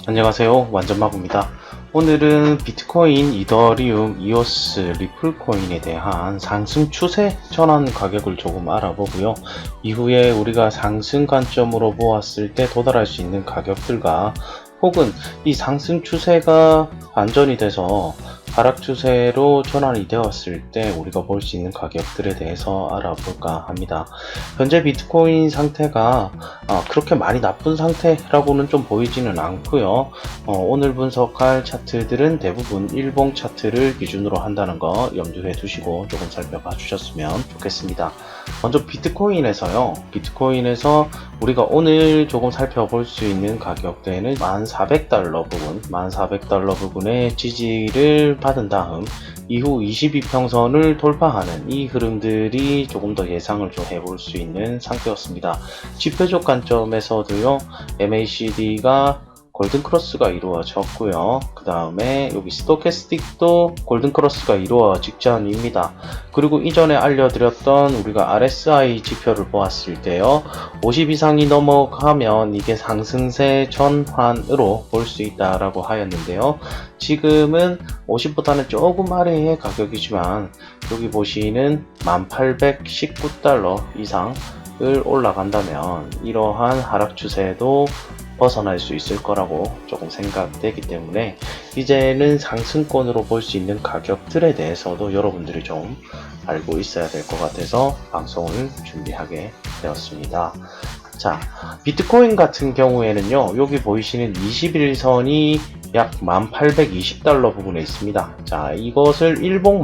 안녕하세요, 완전마구입니다. 오늘은 비트코인, 이더리움, 이오스, 리플코인에 대한 상승 추세 전환 가격을 조금 알아보고요. 이후에 우리가 상승 관점으로 보았을 때 도달할 수 있는 가격들과 혹은 이 상승 추세가 반전이 돼서 하락 추세로 전환이 되었을 때 우리가 볼 수 있는 가격들에 대해서 알아볼까 합니다. 현재 비트코인 상태가 그렇게 많이 나쁜 상태라고는 좀 보이지는 않고요. 오늘 분석할 차트들은 대부분 일봉 차트를 기준으로 한다는 거 염두에 두시고 조금 살펴봐 주셨으면 좋겠습니다. 먼저 비트코인에서요. 비트코인에서 우리가 오늘 조금 살펴볼 수 있는 가격대는 1400달러 부분, 1400달러 부분의 지지를 받은 다음 이후 22평선을 돌파하는 이 흐름들이 조금 더 예상을 좀 해볼 수 있는 상태였습니다. 지표적 관점에서도요, MACD가 골든크로스가 이루어졌고요. 그 다음에 여기 스토캐스틱도 골든크로스가 이루어지기 전입니다. 그리고 이전에 알려드렸던 우리가 RSI 지표를 보았을 때요, 50 이상이 넘어가면 이게 상승세 전환으로 볼 수 있다라고 하였는데요. 지금은 50보다는 조금 아래의 가격이지만 여기 보시는 1819달러 이상을 올라간다면 이러한 하락 추세도 벗어날 수 있을 거라고 조금 생각되기 때문에 이제는 상승권으로 볼 수 있는 가격들에 대해서도 여러분들이 좀 알고 있어야 될 것 같아서 방송을 준비하게 되었습니다. 자, 비트코인 같은 경우에는요, 여기 보이시는 21선이 약 1820달러 부분에 있습니다. 자, 이것을 일봉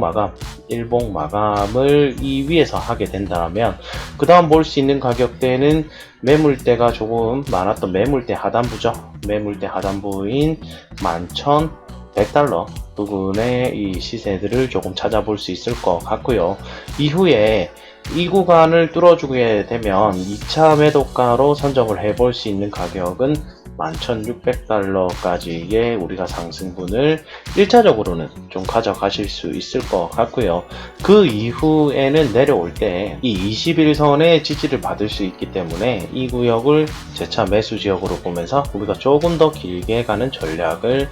마감을 이 위에서 하게 된다면 그 다음 볼 수 있는 가격대는 매물대가 조금 많았던 매물대 하단부죠. 매물대 하단부인 11,100달러 부분의 이 시세들을 조금 찾아볼 수 있을 것 같고요. 이후에 이 구간을 뚫어주게 되면 2차 매도가로 선정을 해볼 수 있는 가격은 11,600달러까지의 우리가 상승분을 1차적으로는 좀 가져가실 수 있을 것 같고요. 그 이후에는 내려올 때 이 21선의 지지를 받을 수 있기 때문에 이 구역을 재차 매수 지역으로 보면서 우리가 조금 더 길게 가는 전략을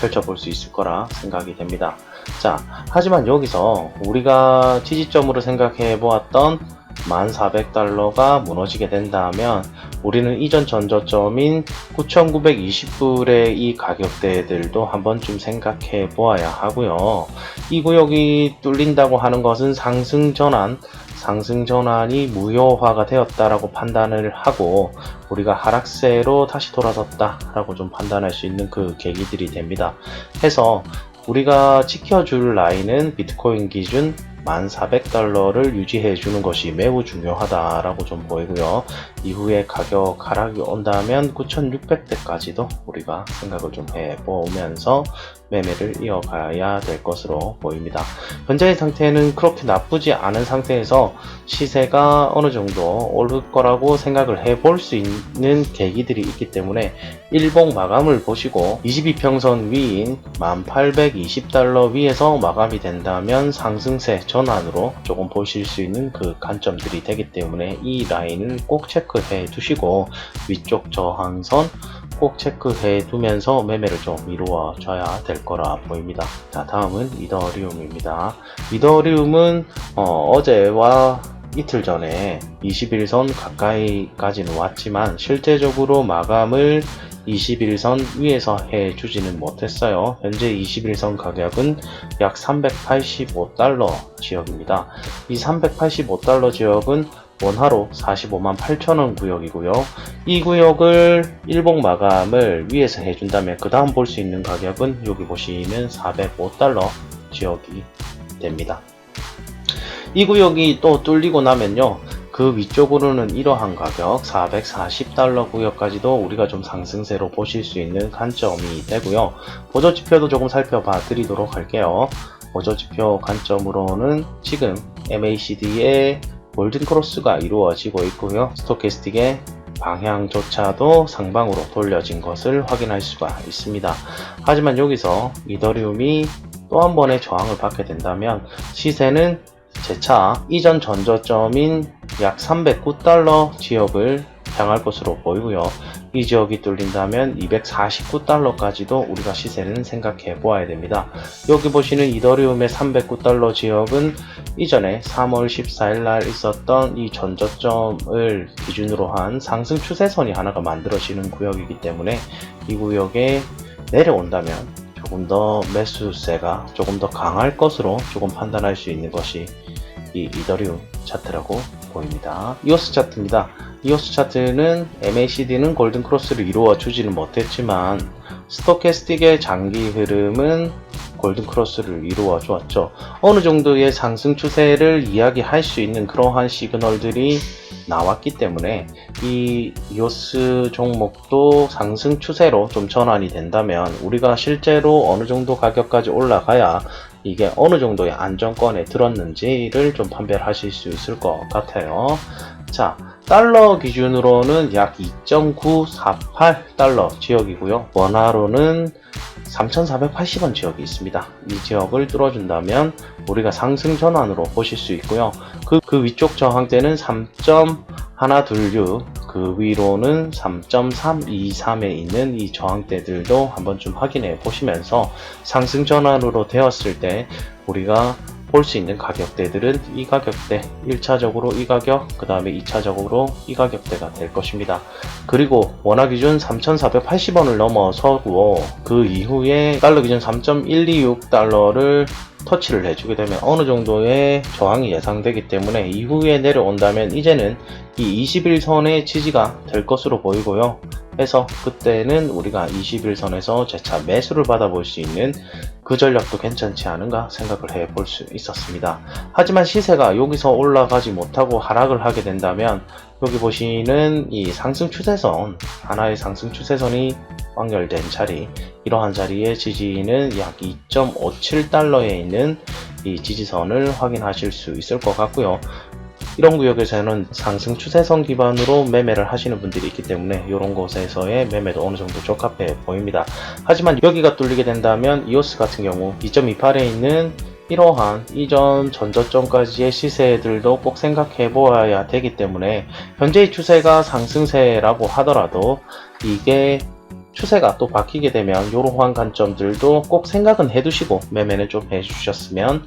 펼쳐볼 수 있을 거라 생각이 됩니다. 자, 하지만 여기서 우리가 지지점으로 생각해 보았던 1400달러가 무너지게 된다면 우리는 이전 전저점인 9920불의 이 가격대들도 한 번쯤 생각해 보아야 하고요. 이 구역이 뚫린다고 하는 것은 상승 전환이 무효화가 되었다라고 판단을 하고 우리가 하락세로 다시 돌아섰다라고 좀 판단할 수 있는 그 계기들이 됩니다. 해서 우리가 지켜줄 라인은 비트코인 기준 1400달러를 유지해 주는 것이 매우 중요하다라고 좀 보이고요. 이후에 가격 하락이 온다면 9600대까지도 우리가 생각을 좀 해보면서 매매를 이어가야 될 것으로 보입니다. 현재의 상태는 그렇게 나쁘지 않은 상태에서 시세가 어느 정도 오를 거라고 생각을 해볼 수 있는 계기들이 있기 때문에 일봉 마감을 보시고 22평선 위인 1820달러 위에서 마감이 된다면 상승세 전환으로 조금 보실 수 있는 그 관점들이 되기 때문에 이 라인을 꼭 체크해 두시고 위쪽 저항선 꼭 체크해 두면서 매매를 좀 이루어 줘야 될 거라 보입니다. 자, 다음은 이더리움입니다. 이더리움은 어제와 이틀 전에 21선 가까이까지는 왔지만 실제적으로 마감을 21선 위에서 해주지는 못했어요. 현재 21선 가격은 약 385달러 지역입니다. 이 385달러 지역은 원화로 45만 8천원 구역이고요. 이 구역을 일봉 마감을 위에서 해준다면 그 다음 볼 수 있는 가격은 여기 보시는 405달러 지역이 됩니다. 이 구역이 또 뚫리고 나면요, 그 위쪽으로는 이러한 가격 440달러 구역까지도 우리가 좀 상승세로 보실 수 있는 관점이 되고요. 보조지표도 조금 살펴봐 드리도록 할게요. 보조지표 관점으로는 지금 MACD의 골든크로스가 이루어지고 있고요. 스토캐스틱의 방향조차도 상방으로 돌려진 것을 확인할 수가 있습니다. 하지만 여기서 이더리움이 또 한 번의 저항을 받게 된다면 시세는 재차 이전 전저점인 약 309달러 지역을 향할 것으로 보이고요. 이 지역이 뚫린다면 249달러까지도 우리가 시세는 생각해 보아야 됩니다. 여기 보시는 이더리움의 309달러 지역은 이전에 3월 14일 날 있었던 이 전저점을 기준으로 한 상승 추세선이 하나가 만들어지는 구역이기 때문에 이 구역에 내려온다면 조금 더 매수세가 조금 더 강할 것으로 조금 판단할 수 있는 것이 이 이더리움 차트라고 보입니다. 이오스 차트입니다. 이오스 차트는 MACD는 골든 크로스를 이루어 주지는 못했지만 스토캐스틱의 장기 흐름은 골든 크로스를 이루어 주었죠. 어느 정도의 상승 추세를 이야기할 수 있는 그러한 시그널들이 나왔기 때문에 이 이오스 종목도 상승 추세로 좀 전환이 된다면 우리가 실제로 어느 정도 가격까지 올라가야 이게 어느 정도의 안정권에 들었는지를 좀 판별하실 수 있을 것 같아요. 자, 달러 기준으로는 약 2.948달러 지역이고요. 원화로는 3,480원 지역이 있습니다. 이 지역을 뚫어준다면 우리가 상승 전환으로 보실 수 있고요. 그 위쪽 저항대는 3.126, 그 위로는 3.323에 있는 이 저항대들도 한번 좀 확인해 보시면서 상승 전환으로 되었을 때 우리가 볼 수 있는 가격대들은 이 가격대, 1차적으로 이 가격, 그 다음에 2차적으로 이 가격대가 될 것입니다. 그리고 원화 기준 3,480원을 넘어서고 그 이후에 달러 기준 3.126달러를 터치를 해주게 되면 어느 정도의 저항이 예상되기 때문에 이후에 내려온다면 이제는 이 21선의 지지가 될 것으로 보이고요. 해서 그때는 우리가 21선에서 재차 매수를 받아볼 수 있는 그 전략도 괜찮지 않은가 생각을 해볼 수 있었습니다. 하지만 시세가 여기서 올라가지 못하고 하락을 하게 된다면 여기 보시는 이 상승 추세선, 하나의 상승 추세선이 완결된 자리, 이러한 자리의 지지는 약 2.57달러에 있는 이 지지선을 확인하실 수 있을 것 같고요. 이런 구역에서는 상승 추세선 기반으로 매매를 하시는 분들이 있기 때문에 이런 곳에서의 매매도 어느 정도 적합해 보입니다. 하지만 여기가 뚫리게 된다면 이오스 같은 경우 2.28에 있는 이러한 이전 전저점까지의 시세들도 꼭 생각해 보아야 되기 때문에 현재의 추세가 상승세라고 하더라도 이게 추세가 또 바뀌게 되면 이러한 관점들도 꼭 생각은 해두시고 매매는 좀 해주셨으면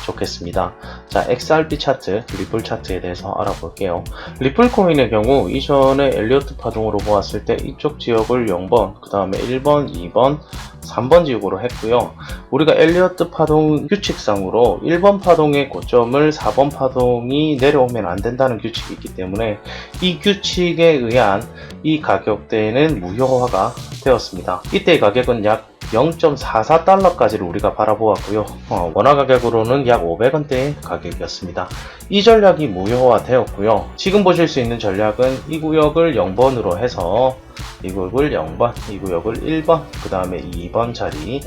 좋겠습니다. 자, XRP 차트, 리플 차트에 대해서 알아볼게요. 리플 코인의 경우 이전에 엘리어트 파동으로 보았을 때 이쪽 지역을 0번, 그 다음에 1번, 2번, 3번 지역으로 했고요. 우리가 엘리어트 파동 규칙상으로 1번 파동의 고점을 4번 파동이 내려오면 안 된다는 규칙이 있기 때문에 이 규칙에 의한 이 가격대는 무효화가 되었습니다. 이때의 가격은 약 0.44달러까지를 우리가 바라보았고요. 원화 가격으로는 약 500원대의 가격이었습니다. 이 전략이 무효화 되었고요. 지금 보실 수 있는 전략은 이 구역을 0번으로 해서 이 구역을 0번, 이 구역을 1번, 그 다음에 2번 자리,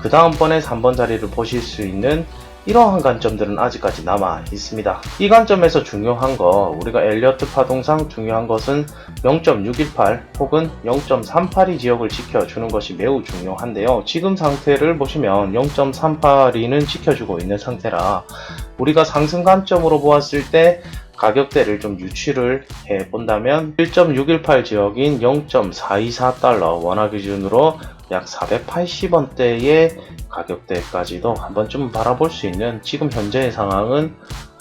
그 다음번에 3번 자리를 보실 수 있는 이러한 관점들은 아직까지 남아 있습니다. 이 관점에서 중요한 거, 우리가 엘리어트 파동상 중요한 것은 0.618 혹은 0.382 지역을 지켜주는 것이 매우 중요한데요. 지금 상태를 보시면 0.382는 지켜주고 있는 상태라 우리가 상승 관점으로 보았을 때 가격대를 좀 유추를 해 본다면 1.618 지역인 0.424달러 원화 기준으로 약 480원대의 가격대까지도 한번 좀 바라볼 수 있는 지금 현재의 상황은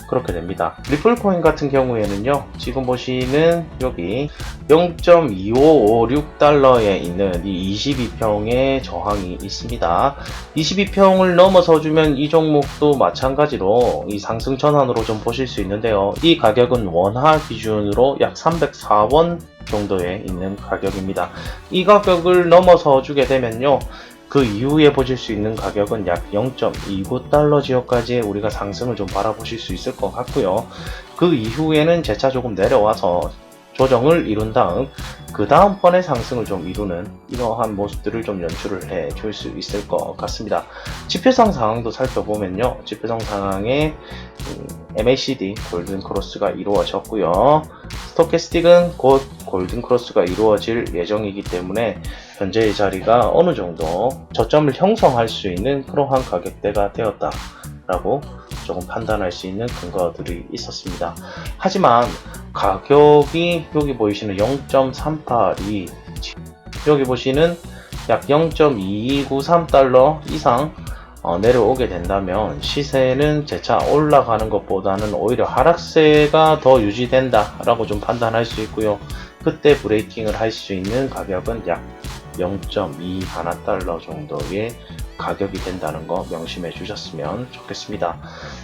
그렇게 됩니다. 리플 코인 같은 경우에는요, 지금 보시는 여기 0.2556달러에 있는 이 22평의 저항이 있습니다. 22평을 넘어서 주면 이 종목도 마찬가지로 이 상승 전환으로 좀 보실 수 있는데요. 이 가격은 원화 기준으로 약 304원 정도에 있는 가격입니다. 이 가격을 넘어서 주게 되면요, 그 이후에 보실 수 있는 가격은 약 0.29달러 지역까지 우리가 상승을 좀 바라보실 수 있을 것 같고요. 그 이후에는 재차 조금 내려와서 조정을 이룬 다음 그 다음번에 상승을 좀 이루는 이러한 모습들을 좀 연출을 해 줄 수 있을 것 같습니다. 지표상 상황도 살펴보면요, 지표상 상황에 MACD 골든 크로스가 이루어졌고요. 스토캐스틱은 곧 골든 크로스가 이루어질 예정이기 때문에 현재의 자리가 어느 정도 저점을 형성할 수 있는 그러한 가격대가 되었다 라고 조금 판단할 수 있는 근거들이 있었습니다. 하지만 가격이 여기 보이시는 0.382 여기 보시는 약 0.2293달러 이상 내려오게 된다면 시세는 재차 올라가는 것보다는 오히려 하락세가 더 유지된다 라고 좀 판단할 수 있고요. 그때 브레이킹을 할 수 있는 가격은 약 0.21달러 정도의 가격이 된다는 거 명심해 주셨으면 좋겠습니다.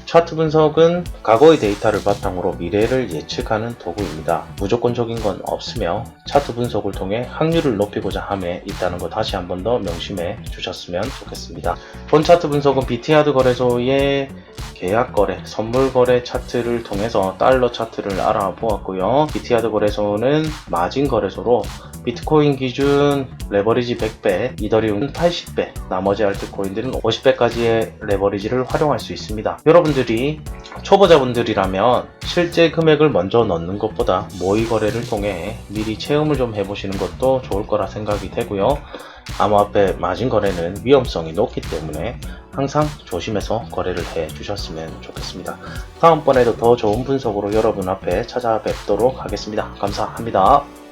차트 분석은 과거의 데이터를 바탕으로 미래를 예측하는 도구입니다. 무조건적인 건 없으며 차트 분석을 통해 확률을 높이고자 함에 있다는 거 다시 한번 더 명심해 주셨으면 좋겠습니다. 본 차트 분석은 비트하드 거래소의 계약 거래, 선물 거래 차트를 통해서 달러 차트를 알아보았고요. 비트하드 거래소는 마진 거래소로 비트코인 기준 레버리지 100배, 이더리움 80배, 나머지 알트코인들은 50배까지의 레버리지를 활용할 수 있습니다. 여러분들이 초보자분들이라면 실제 금액을 먼저 넣는 것보다 모의 거래를 통해 미리 체험을 좀 해보시는 것도 좋을 거라 생각이 되고요. 암호화폐 마진 거래는 위험성이 높기 때문에 항상 조심해서 거래를 해 주셨으면 좋겠습니다. 다음번에도 더 좋은 분석으로 여러분 앞에 찾아뵙도록 하겠습니다. 감사합니다.